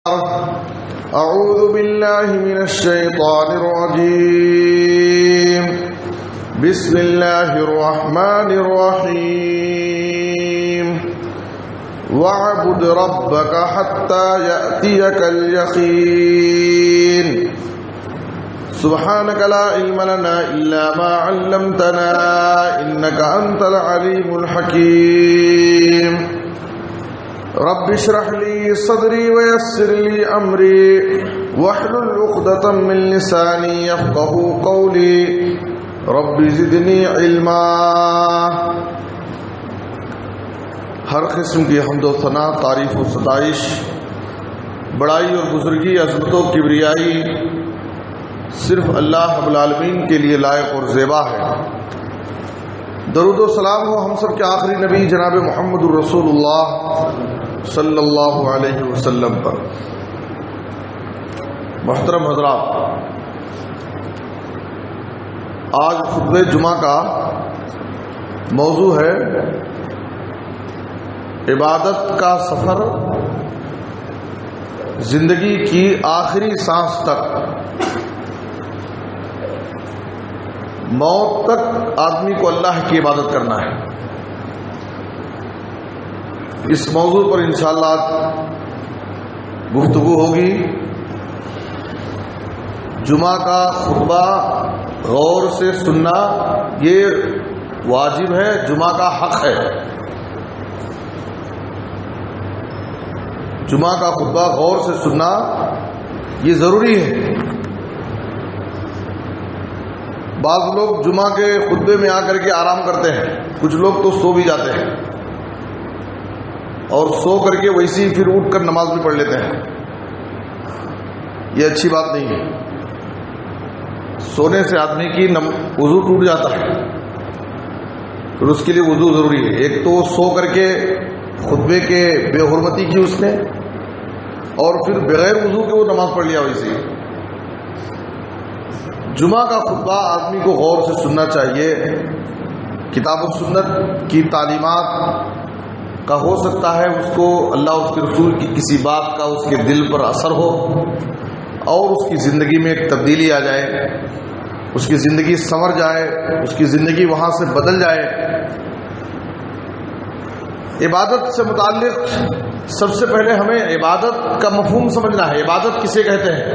أعوذ بالله من الشيطان الرجيم بسم الله الرحمن الرحيم واعبد ربك حتى يأتيك اليقين سبحانك لا علم لنا إلا ما علمتنا إنك أنت العليم الحكيم رب اشرح لي صدري ويسر لي أمري واحلل عقدة من لساني يفقهوا قولي رب زدني علما۔ ہر قسم کی حمد و ثنا، تعریف و ستائش، بڑائی اور بزرگی، عظمت و کبریائی صرف اللہ رب العالمین کے لیے لائق اور زیبا ہے۔ درود و سلام ہو ہم سب کے آخری نبی جناب محمد الرسول اللہ صلی اللہ علیہ وسلم پر۔ محترم حضرات، آج خطبہ جمعہ کا موضوع ہے عبادت کا سفر زندگی کی آخری سانس تک۔ موت تک آدمی کو اللہ کی عبادت کرنا ہے۔ اس موضوع پر انشاءاللہ گفتگو ہوگی۔ جمعہ کا خطبہ غور سے سننا یہ واجب ہے، جمعہ کا حق ہے۔ جمعہ کا خطبہ غور سے سننا یہ ضروری ہے۔ بعض لوگ جمعہ کے خطبے میں آ کر کے آرام کرتے ہیں، کچھ لوگ تو سو بھی جاتے ہیں اور سو کر کے ویسے ہی پھر اٹھ کر نماز بھی پڑھ لیتے ہیں۔ یہ اچھی بات نہیں ہے۔ سونے سے آدمی کی وضو ٹوٹ جاتا ہے، پھر اس کے لیے وضو ضروری ہے۔ ایک تو سو کر کے خطبے کے بے حرمتی کی اس نے، اور پھر بغیر وضو کے وہ نماز پڑھ لیا ویسے ہی۔ جمعہ کا خطبہ آدمی کو غور سے سننا چاہیے۔ کتاب و سنت کی تعلیمات کا ہو سکتا ہے اس کو اللہ اس کے رسول کی کسی بات کا اس کے دل پر اثر ہو اور اس کی زندگی میں ایک تبدیلی آ جائے، اس کی زندگی سنور جائے، اس کی زندگی وہاں سے بدل جائے۔ عبادت سے متعلق سب سے پہلے ہمیں عبادت کا مفہوم سمجھنا ہے۔ عبادت کسے کہتے ہیں؟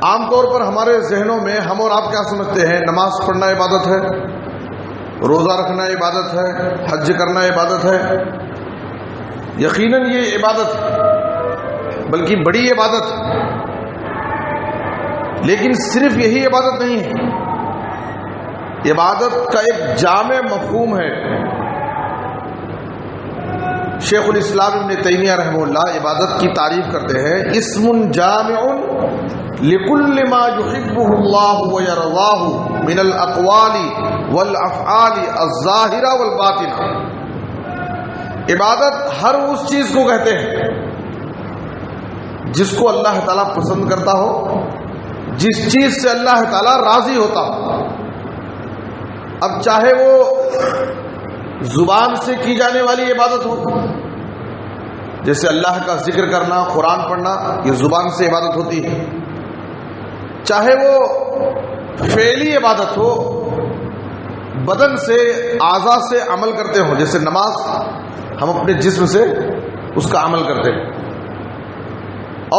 عام طور پر ہمارے ذہنوں میں ہم اور آپ کیا سمجھتے ہیں؟ نماز پڑھنا عبادت ہے، روزہ رکھنا عبادت ہے، حج کرنا عبادت ہے۔ یقیناً یہ عبادت ہے، بلکہ بڑی عبادت ہے، لیکن صرف یہی عبادت نہیں ہے۔ عبادت کا ایک جامع مفہوم ہے۔ شیخ الاسلام ابن تیمیہ رحمہ اللہ عبادت کی تعریف کرتے ہیں: اسم جامع لکل ما یحبہ اللہ ویرضاہ من الاقوال والافعال الظاہرہ والباطنہ۔ عبادت ہر اس چیز کو کہتے ہیں جس کو اللہ تعالیٰ پسند کرتا ہو، جس چیز سے اللہ تعالیٰ راضی ہوتا ہو۔ اب چاہے وہ زبان سے کی جانے والی عبادت ہو، جیسے اللہ کا ذکر کرنا، قرآن پڑھنا، یہ زبان سے عبادت ہوتی ہے، چاہے وہ فعلی عبادت ہو، بدن سے، اعضاء سے عمل کرتے ہوں، جیسے نماز ہم اپنے جسم سے اس کا عمل کرتے ہیں،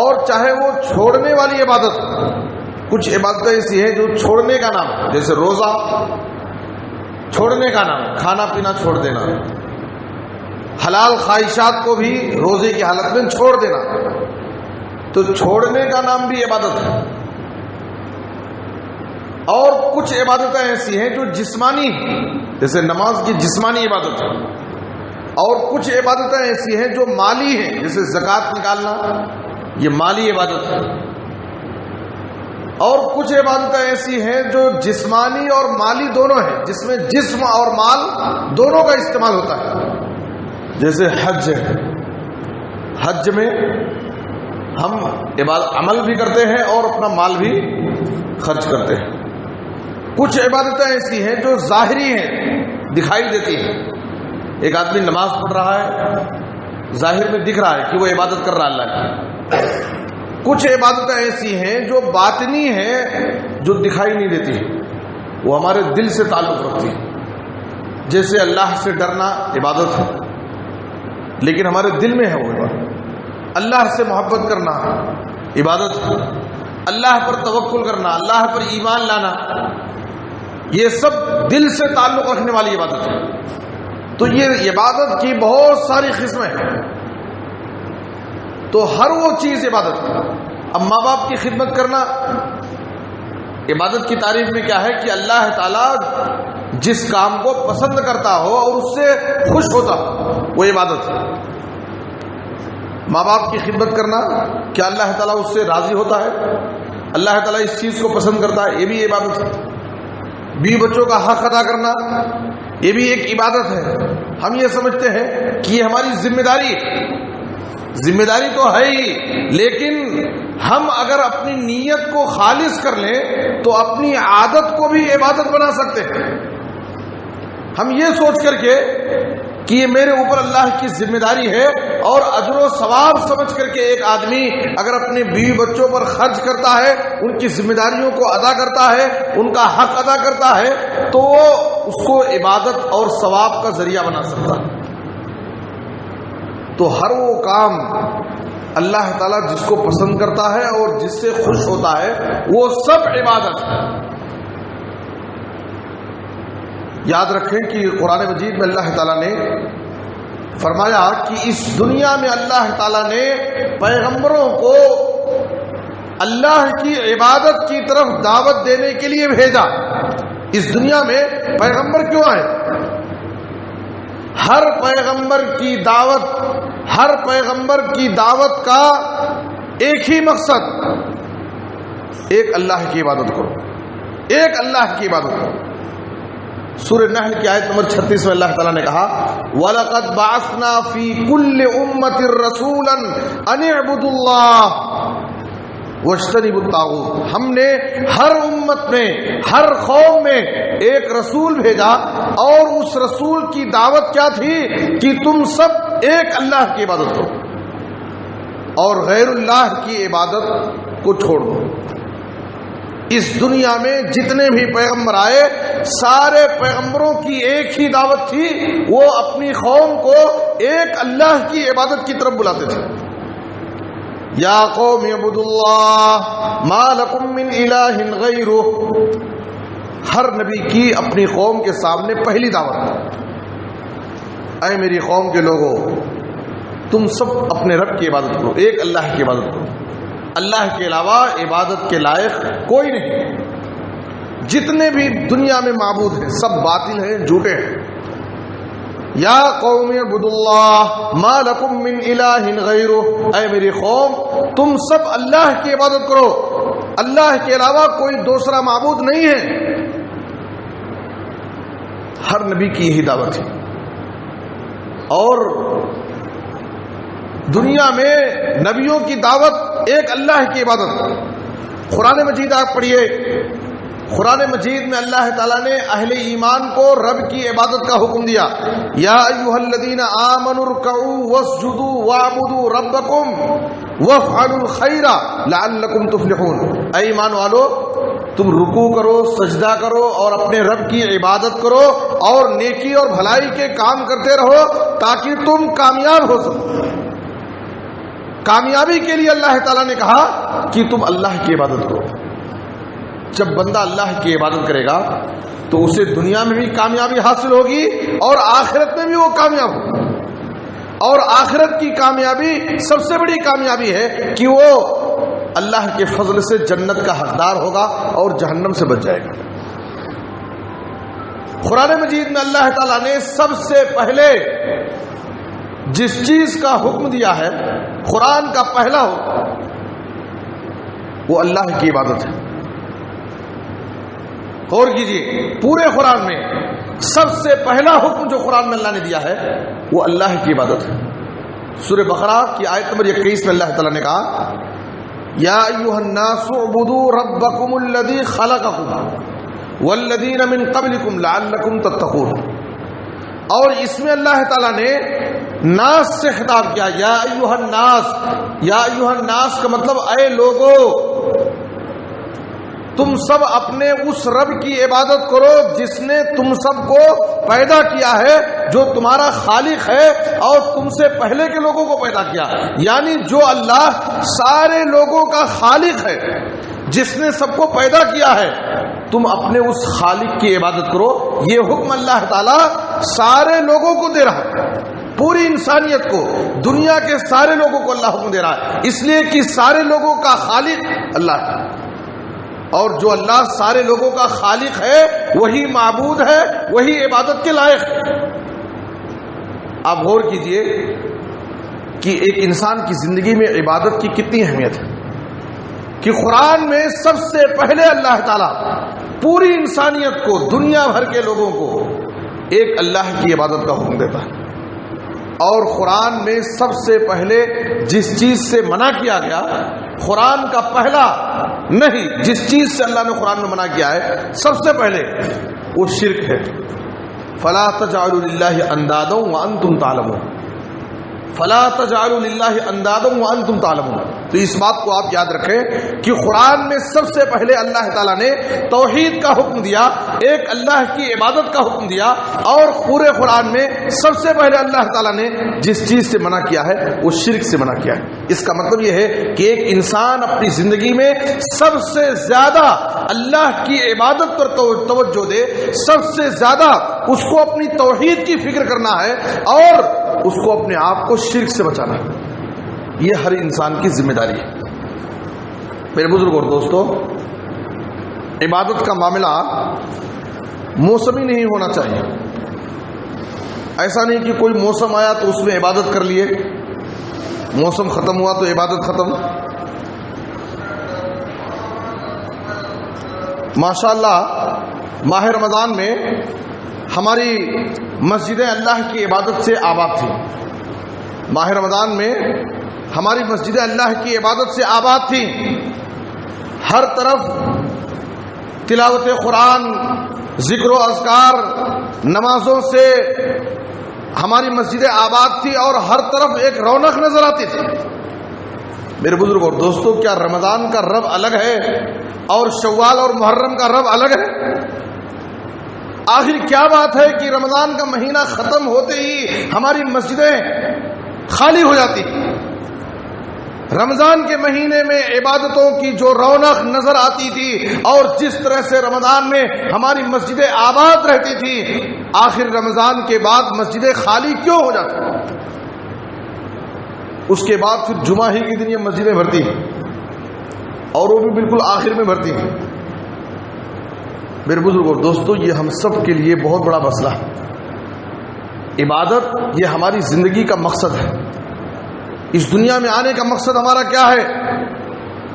اور چاہے وہ چھوڑنے والی عبادت۔ کچھ عبادتیں ایسی ہیں جو چھوڑنے کا نام ہے، جیسے روزہ چھوڑنے کا نام، کھانا پینا چھوڑ دینا، حلال خواہشات کو بھی روزے کی حالت میں چھوڑ دینا، تو چھوڑنے کا نام بھی عبادت ہے۔ اور کچھ عبادتیں ایسی ہیں جو جسمانی ہیں، جیسے نماز کی جسمانی عبادت ہے، اور کچھ عبادتیں ایسی ہیں جو مالی ہیں، جیسے زکوٰۃ نکالنا، یہ مالی عبادت ہے، اور کچھ عبادتیں ایسی ہیں جو جسمانی اور مالی دونوں ہیں، جس میں جسم اور مال دونوں کا استعمال ہوتا ہے، جیسے حج ہے۔ حج میں ہم عمل بھی کرتے ہیں اور اپنا مال بھی خرچ کرتے ہیں۔ کچھ عبادتیں ایسی ہیں جو ظاہری ہیں، دکھائی دیتی ہیں۔ ایک آدمی نماز پڑھ رہا ہے، ظاہر میں دکھ رہا ہے کہ وہ عبادت کر رہا اللہ کی. کچھ عبادتیں ایسی ہیں جو باطنی ہیں، جو دکھائی نہیں دیتی، وہ ہمارے دل سے تعلق رکھتی ہے. جیسے اللہ سے ڈرنا عبادت ہے، لیکن ہمارے دل میں ہے وہ عبادت. اللہ سے محبت کرنا عبادت ہے، اللہ پر توکل کرنا، اللہ پر ایمان لانا، یہ سب دل سے تعلق رکھنے والی عبادت ہے. تو یہ عبادت کی بہت ساری قسمیں ہیں. تو ہر وہ چیز عبادت ہے. اب ماں باپ کی خدمت کرنا عبادت کی تعریف میں کیا ہے کہ اللہ تعالیٰ جس کام کو پسند کرتا ہو اور اس سے خوش ہوتا ہو وہ عبادت ہے. ماں باپ کی خدمت کرنا کیا اللہ تعالیٰ اس سے راضی ہوتا ہے؟ اللہ تعالیٰ اس چیز کو پسند کرتا ہے، یہ بھی عبادت ہے. بیوی بچوں کا حق ادا کرنا یہ بھی ایک عبادت ہے. ہم یہ سمجھتے ہیں کہ یہ ہماری ذمہ داری تو ہے ہی، لیکن ہم اگر اپنی نیت کو خالص کر لیں تو اپنی عادت کو بھی عبادت بنا سکتے ہیں. ہم یہ سوچ کر کے کہ یہ میرے اوپر اللہ کی ذمہ داری ہے، اور اجر و ثواب سمجھ کر کے ایک آدمی اگر اپنے بیوی بچوں پر خرچ کرتا ہے، ان کی ذمہ داریوں کو ادا کرتا ہے، ان کا حق ادا کرتا ہے، تو وہ اس کو عبادت اور ثواب کا ذریعہ بنا سکتا ہے. تو ہر وہ کام اللہ تعالیٰ جس کو پسند کرتا ہے اور جس سے خوش ہوتا ہے وہ سب عبادت ہے. یاد رکھیں کہ قرآن مجید میں اللہ تعالیٰ نے فرمایا کہ اس دنیا میں اللہ تعالیٰ نے پیغمبروں کو اللہ کی عبادت کی طرف دعوت دینے کے لیے بھیجا. اس دنیا میں پیغمبر کیوں آئے؟ ہر پیغمبر کی دعوت کا ایک ہی مقصد، ایک اللہ کی عبادت کرو، ایک اللہ کی عبادت کرو. سورہ نحل کی آیت نمبر 36 میں اللہ تعالیٰ نے کہا وَلَقَدْ بَعَثْنَا فِي كُلِّ أُمَّةٍ رَسُولًا أَنِ اعْبُدُوا اللَّهَ وَاجْتَنِبُوا الطَّاغُوتَ. ہم نے ہر امت میں، ہر قوم میں ایک رسول بھیجا، اور اس رسول کی دعوت کیا تھی کہ تم سب ایک اللہ کی عبادت کرو اور غیر اللہ کی عبادت کو چھوڑ دو. اس دنیا میں جتنے بھی پیغمبر آئے سارے پیغمبروں کی ایک ہی دعوت تھی، وہ اپنی قوم کو ایک اللہ کی عبادت کی طرف بلاتے تھے. یا قوم اعبدوا اللہ ما لکم من الہ غیرہ. ہر نبی کی اپنی قوم کے سامنے پہلی دعوت، اے میری قوم کے لوگوں، تم سب اپنے رب کی عبادت کرو، ایک اللہ کی عبادت کرو. اللہ کے علاوہ عبادت کے لائق کوئی نہیں. جتنے بھی دنیا میں معبود ہیں سب باطل ہیں، جھوٹے ہیں. یا قوم اعبدوا اللہ ما لکم من الہ غیرہ. اے میری قوم، تم سب اللہ کی عبادت کرو، اللہ کے علاوہ کوئی دوسرا معبود نہیں ہے. ہر نبی کی یہی دعوت ہے. اور دنیا میں نبیوں کی دعوت ایک اللہ کی عبادت. قرآن مجید آپ پڑھیے، قرآن مجید میں اللہ تعالیٰ نے اہل ایمان کو رب کی عبادت کا حکم دیا. یا ایھا الذین آمنوا ارکعوا واسجدوا واعبدوا ربکم وافعلوا الخیر لعلکم تفلحون. اے ایمان والو، تم رکوع کرو، سجدہ کرو اور اپنے رب کی عبادت کرو اور نیکی اور بھلائی کے کام کرتے رہو تاکہ تم کامیاب ہو سکو. کامیابی کے لیے اللہ تعالیٰ نے کہا کہ تم اللہ کی عبادت کرو. جب بندہ اللہ کی عبادت کرے گا تو اسے دنیا میں بھی کامیابی حاصل ہوگی اور آخرت میں بھی وہ کامیاب ہوگا. اور آخرت کی کامیابی سب سے بڑی کامیابی ہے کہ وہ اللہ کے فضل سے جنت کا حقدار ہوگا اور جہنم سے بچ جائے گا. قرآن مجید میں اللہ تعالیٰ نے سب سے پہلے جس چیز کا حکم دیا ہے، قرآن کا پہلا حکم، وہ اللہ کی عبادت ہے. غور کیجیے، پورے قرآن میں سب سے پہلا حکم جو قرآن میں اللہ نے دیا ہے وہ اللہ کی عبادت ہے. سورہ بقرہ کی آیت نمبر 21 میں اللہ تعالیٰ نے کہا یا ایھا الناس اعبدوا ربکم الذی خلقکم والذین من قبلکم لعلکم تتقون. اور اس میں اللہ تعالیٰ نے ناس سے خطاب کیا، یا ایھا الناس۔ یا ایھا الناس کا مطلب اے لوگو، تم سب اپنے اس رب کی عبادت کرو جس نے تم سب کو پیدا کیا ہے، جو تمہارا خالق ہے اور تم سے پہلے کے لوگوں کو پیدا کیا۔ یعنی جو اللہ سارے لوگوں کا خالق ہے، جس نے سب کو پیدا کیا ہے، تم اپنے اس خالق کی عبادت کرو۔ یہ حکم اللہ تعالیٰ سارے لوگوں کو دے رہا ہے، پوری انسانیت کو، دنیا کے سارے لوگوں کو اللہ حکم دے رہا ہے، اس لیے کہ سارے لوگوں کا خالق اللہ ہے، اور جو اللہ سارے لوگوں کا خالق ہے وہی معبود ہے، وہی عبادت کے لائق ہے۔ آپ غور کیجئے کہ ایک انسان کی زندگی میں عبادت کی کتنی اہمیت ہے، کہ قرآن میں سب سے پہلے اللہ تعالیٰ پوری انسانیت کو، دنیا بھر کے لوگوں کو ایک اللہ کی عبادت کا حکم دیتا ہے، اور قرآن میں سب سے پہلے جس چیز سے منع کیا گیا، قرآن کا پہلا نہیں، جس چیز سے اللہ نے قرآن میں منع کیا ہے سب سے پہلے، وہ شرک ہے۔ فلا تجعلوا للہ اندادا وانتم تعلمون، فلا تجعلوا للہ اندادا وانتم تعلمون۔ تو اس بات کو آپ یاد رکھیں کہ قرآن میں سب سے پہلے اللہ تعالیٰ نے توحید کا حکم دیا، ایک اللہ کی عبادت کا حکم دیا، اور پورے قرآن میں سب سے پہلے اللہ تعالیٰ نے جس چیز سے منع کیا ہے وہ شرک سے منع کیا ہے۔ اس کا مطلب یہ ہے کہ ایک انسان اپنی زندگی میں سب سے زیادہ اللہ کی عبادت پر توجہ دے، سب سے زیادہ اس کو اپنی توحید کی فکر کرنا ہے، اور اس کو اپنے آپ کو شرک سے بچانا ہے۔ یہ ہر انسان کی ذمہ داری ہے۔ میرے بزرگ اور دوستو، عبادت کا معاملہ موسمی نہیں ہونا چاہیے۔ ایسا نہیں کہ کوئی موسم آیا تو اس میں عبادت کر لیے، موسم ختم ہوا تو عبادت ختم۔ ماشاءاللہ ماہ رمضان میں ہماری مسجدیں اللہ کی عبادت سے آباد تھیں۔ ماہ رمضان میں ہماری مسجدیں اللہ کی عبادت سے آباد تھیں، ہر طرف تلاوت قرآن، ذکر و اذکار، نمازوں سے ہماری مسجدیں آباد تھی، اور ہر طرف ایک رونق نظر آتی تھی۔ میرے بزرگ اور دوستو، کیا رمضان کا رب الگ ہے اور شوال اور محرم کا رب الگ ہے؟ آخر کیا بات ہے کہ رمضان کا مہینہ ختم ہوتے ہی ہماری مسجدیں خالی ہو جاتی؟ رمضان کے مہینے میں عبادتوں کی جو رونق نظر آتی تھی، اور جس طرح سے رمضان میں ہماری مسجدیں آباد رہتی تھی، آخر رمضان کے بعد مسجدیں خالی کیوں ہو جاتی؟ اس کے بعد پھر جمعہ ہی کے دن یہ مسجدیں بھرتی ہیں، اور وہ بھی بالکل آخر میں بھرتی ہیں۔ میرے بزرگ اور دوستو، یہ ہم سب کے لیے بہت بڑا مسئلہ ہے۔ عبادت یہ ہماری زندگی کا مقصد ہے۔ اس دنیا میں آنے کا مقصد ہمارا کیا ہے؟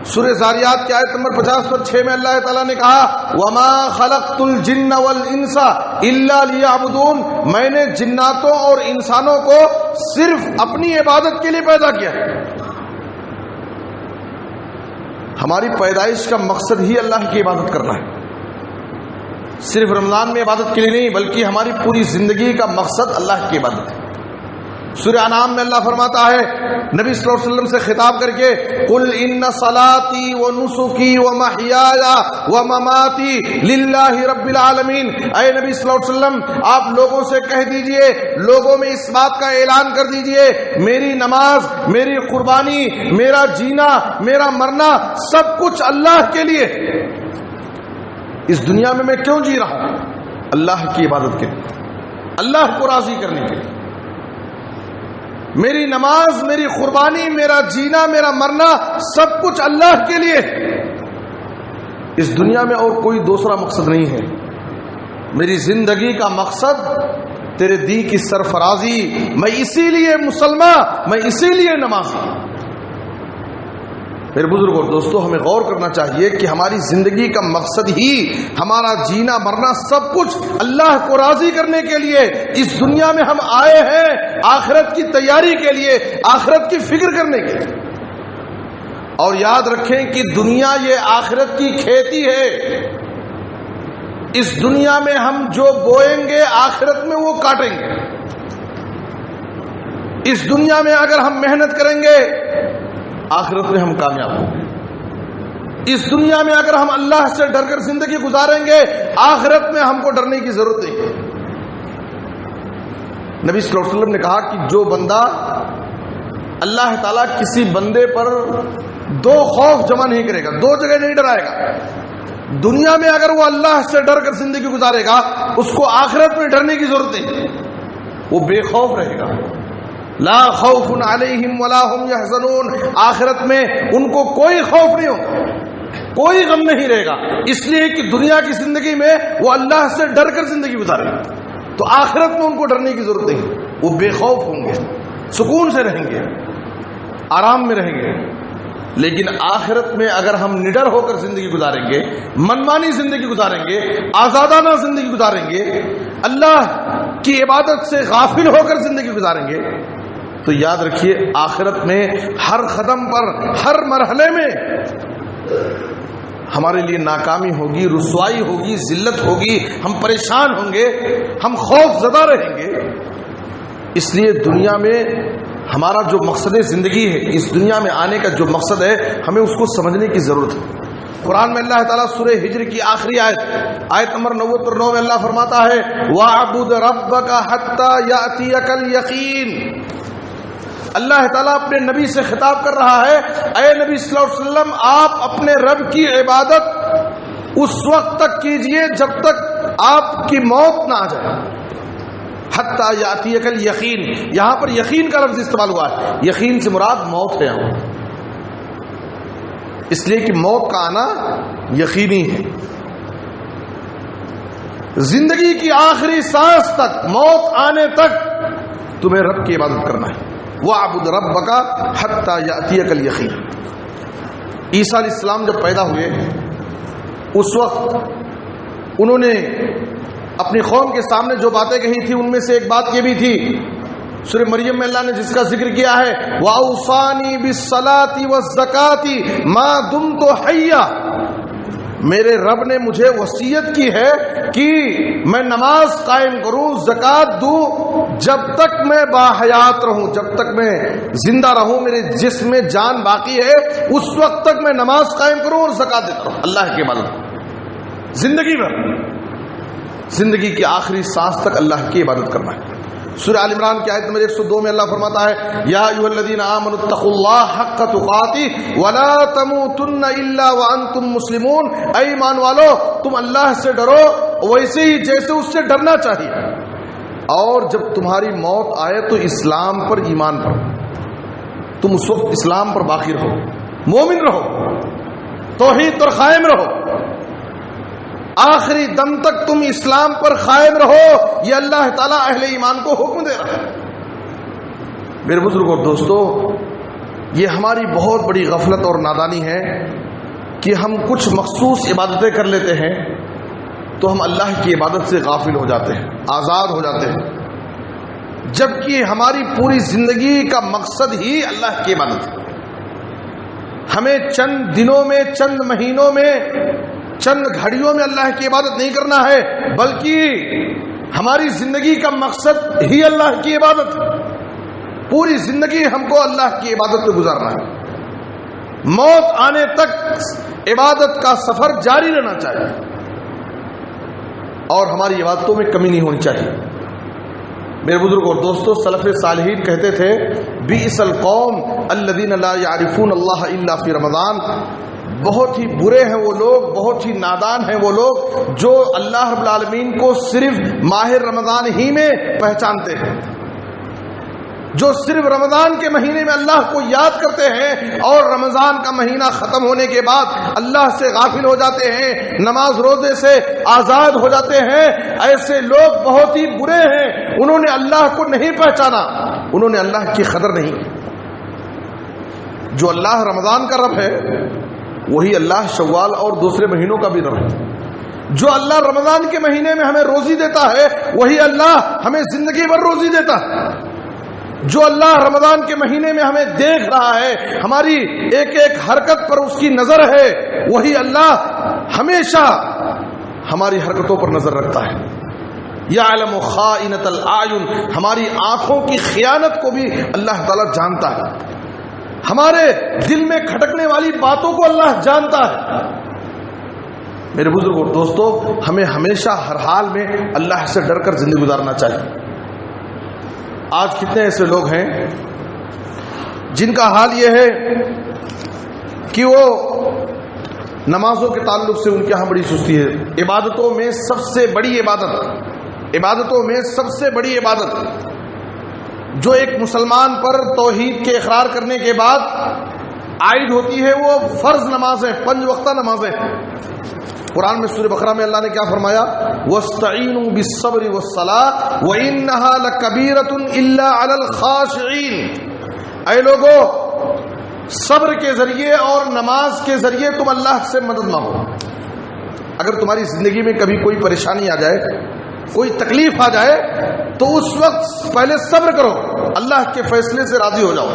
سورہ زاریات کی آیت نمبر 50/6 میں اللہ تعالیٰ نے کہا، وَمَا خَلَقْتُ الْجِنَّ وَالْإِنسَ إِلَّا لِيَعْبُدُونَ، میں نے جناتوں اور انسانوں کو صرف اپنی عبادت کے لیے پیدا کیا۔ ہماری پیدائش کا مقصد ہی اللہ کی عبادت کرنا ہے، صرف رمضان میں عبادت کے لیے نہیں، بلکہ ہماری پوری زندگی کا مقصد اللہ کی عبادت ہے۔ سورہ انعام میں اللہ فرماتا ہے نبی صلی اللہ علیہ وسلم سے خطاب کر کے، قل ان صلاتي ونسكي ومحياي ومماتي للہ رب العالمین، اے نبی صلی اللہ علیہ وسلم آپ لوگوں سے کہہ دیجئے، لوگوں میں اس بات کا اعلان کر دیجئے، میری نماز، میری قربانی، میرا جینا، میرا مرنا سب کچھ اللہ کے لیے۔ اس دنیا میں کیوں جی رہا ہوں؟ اللہ کی عبادت کے لیے، اللہ کو راضی کرنے کے لیے۔ میری نماز، میری قربانی، میرا جینا، میرا مرنا سب کچھ اللہ کے لیے۔ اس دنیا میں اور کوئی دوسرا مقصد نہیں ہے۔ میری زندگی کا مقصد تیرے دین کی سرفرازی، میں اسی لیے مسلمان، میں اسی لیے نمازی۔ میرے بزرگ اور دوستو، ہمیں غور کرنا چاہیے کہ ہماری زندگی کا مقصد ہی ہمارا جینا مرنا سب کچھ اللہ کو راضی کرنے کے لیے۔ اس دنیا میں ہم آئے ہیں آخرت کی تیاری کے لیے، آخرت کی فکر کرنے کے لیے۔ اور یاد رکھیں کہ دنیا یہ آخرت کی کھیتی ہے۔ اس دنیا میں ہم جو بوئیں گے آخرت میں وہ کاٹیں گے۔ اس دنیا میں اگر ہم محنت کریں گے آخرت میں ہم کامیاب ہوں گے. اس دنیا میں اگر ہم اللہ سے ڈر کر زندگی گزاریں گے آخرت میں ہم کو ڈرنے کی ضرورت نہیں ہے. نبی صلی اللہ علیہ وسلم نے کہا کہ جو بندہ اللہ تعالیٰ کسی بندے پر دو خوف جمع نہیں کرے گا, دو جگہ نہیں ڈرائے گا. دنیا میں اگر وہ اللہ سے ڈر کر زندگی گزارے گا اس کو آخرت میں ڈرنے کی ضرورت نہیں, وہ بے خوف رہے گا. لا خوف علیہم ولا هم يحزنون, آخرت میں ان کو کوئی خوف نہیں ہوگا, کوئی غم نہیں رہے گا, اس لیے کہ دنیا کی زندگی میں وہ اللہ سے ڈر کر زندگی گزارے گا. تو آخرت میں ان کو ڈرنے کی ضرورت نہیں, وہ بے خوف ہوں گے, سکون سے رہیں گے, آرام میں رہیں گے. لیکن آخرت میں اگر ہم نڈر ہو کر زندگی گزاریں گے, منمانی زندگی گزاریں گے, آزادانہ زندگی گزاریں گے, اللہ کی عبادت سے غافل ہو کر زندگی گزاریں گے, تو یاد رکھیے آخرت میں ہر قدم پر, ہر مرحلے میں ہمارے لیے ناکامی ہوگی, رسوائی ہوگی, ذلت ہوگی, ہم پریشان ہوں گے, ہم خوف زدہ رہیں گے. اس لیے دنیا میں ہمارا جو مقصد زندگی ہے, اس دنیا میں آنے کا جو مقصد ہے, ہمیں اس کو سمجھنے کی ضرورت ہے. قرآن میں اللہ تعالیٰ سورہ ہجر کی آخری آیت نمبر 99 میں اللہ فرماتا ہے وَاعْبُدْ رَبَّكَ حَتَّى يَأْتِيَكَ الْيَقِينُ. اللہ تعالیٰ اپنے نبی سے خطاب کر رہا ہے, اے نبی صلی اللہ علیہ وسلم آپ اپنے رب کی عبادت اس وقت تک کیجئے جب تک آپ کی موت نہ آ جائے. حتیٰ یاتیک الیقین, یہاں پر یقین کا لفظ استعمال ہوا ہے, یقین سے مراد موت ہے یہاں, اس لیے کہ موت کا آنا یقینی ہے. زندگی کی آخری سانس تک, موت آنے تک تمہیں رب کی عبادت کرنا ہے. وَاعْبُدْ رَبَّكَ حَتَّى يَأْتِيَكَ الْيَقِينُ. عیسیٰ علیہ السلام جب پیدا ہوئے اس وقت انہوں نے اپنی قوم کے سامنے جو باتیں کہی تھی ان میں سے ایک بات یہ بھی تھی, سورہ مریم میں اللہ نے جس کا ذکر کیا ہے وَأَوْصَانِي بِالصَّلَاةِ وَالزَّكَاةِ مَا دُمْتُ حَيًّا. میرے رب نے مجھے وصیت کی ہے کہ میں نماز قائم کروں, زکوٰۃ دوں جب تک میں باحیات رہوں, جب تک میں زندہ رہوں, میرے جسم میں جان باقی ہے اس وقت تک میں نماز قائم کروں اور زکوٰۃ دیتا رہوں. اللہ کی عبادت زندگی بھر, زندگی کی آخری سانس تک اللہ کی عبادت کرنا ہے. سورہ آل عمران کی آیت نمبر 102 میں اللہ فرماتا ہے یا ایھا الذین آمنوا اتقوا اللہ حق تقاتہ ولا تموتن الا وانتم مسلمون. اے ایمان والو تم اللہ سے ڈرو ویسے ہی جیسے اس سے ڈرنا چاہیے, اور جب تمہاری موت آئے تو اسلام پر, ایمان پر, تم اس وقت اسلام پر باقی رہو, مومن رہو, توحید پر قائم رہو, آخری دم تک تم اسلام پر قائم رہو. یہ اللہ تعالیٰ اہل ایمان کو حکم دے رہا ہے. میرے بزرگوں اور دوستو, یہ ہماری بہت بڑی غفلت اور نادانی ہے کہ ہم کچھ مخصوص عبادتیں کر لیتے ہیں تو ہم اللہ کی عبادت سے غافل ہو جاتے ہیں, آزاد ہو جاتے ہیں, جبکہ ہماری پوری زندگی کا مقصد ہی اللہ کی عبادت ہے. ہمیں چند دنوں میں, چند مہینوں میں, چند گھڑیوں میں اللہ کی عبادت نہیں کرنا ہے, بلکہ ہماری زندگی کا مقصد ہی اللہ کی عبادت ہے. پوری زندگی ہم کو اللہ کی عبادت میں گزارنا ہے. موت آنے تک عبادت کا سفر جاری رہنا چاہیے اور ہماری عبادتوں میں کمی نہیں ہونی چاہیے. میرے بزرگوں اور دوستو, سلف صالحین کہتے تھے بئس القوم الذین لا یعرفون اللہ الا فی رمضان. بہت ہی برے ہیں وہ لوگ, بہت ہی نادان ہیں وہ لوگ جو اللہ رب العالمین کو صرف ماہ رمضان ہی میں پہچانتے ہیں, جو صرف رمضان کے مہینے میں اللہ کو یاد کرتے ہیں اور رمضان کا مہینہ ختم ہونے کے بعد اللہ سے غافل ہو جاتے ہیں, نماز روزے سے آزاد ہو جاتے ہیں. ایسے لوگ بہت ہی برے ہیں, انہوں نے اللہ کو نہیں پہچانا, انہوں نے اللہ کی قدر نہیں کی. جو اللہ رمضان کا رب ہے وہی اللہ شوال اور دوسرے مہینوں کا بھی رب ہے. جو اللہ رمضان کے مہینے میں ہمیں روزی دیتا ہے وہی اللہ ہمیں زندگی بھر روزی دیتا ہے. جو اللہ رمضان کے مہینے میں ہمیں دیکھ رہا ہے, ہماری ایک ایک حرکت پر اس کی نظر ہے, وہی اللہ ہمیشہ ہماری حرکتوں پر نظر رکھتا ہے. یعلم خائنۃ الاعین، ہماری آنکھوں کی خیانت کو بھی اللہ تعالیٰ جانتا ہے، ہمارے دل میں کھٹکنے والی باتوں کو اللہ جانتا ہے۔ میرے بزرگوں اور دوستو، ہمیں ہمیشہ ہر حال میں اللہ سے ڈر کر زندگی گزارنا چاہیے۔ آج کتنے ایسے لوگ ہیں جن کا حال یہ ہے کہ وہ نمازوں کے تعلق سے ان کے ہاں بڑی سستی ہے۔ عبادتوں میں سب سے بڑی عبادت جو ایک مسلمان پر توحید کے اقرار کرنے کے بعد عائد ہوتی ہے وہ فرض نمازیں، 5 وقتہ نمازیں۔ قرآن میں سورہ بقرہ میں اللہ نے کیا فرمایا؟ وَاسْتَعِينُوا بِالصَّبْرِ وَالصَّلَاةِ وَإِنَّهَا لَكَبِيرَةٌ إِلَّا عَلَى الْخَاشِعِينَ، اے لوگو صبر کے ذریعے اور نماز کے ذریعے تم اللہ سے مدد مانگو۔ اگر تمہاری زندگی میں کبھی کوئی پریشانی آ جائے، کوئی تکلیف آ جائے، تو اس وقت پہلے صبر کرو، اللہ کے فیصلے سے راضی ہو جاؤ،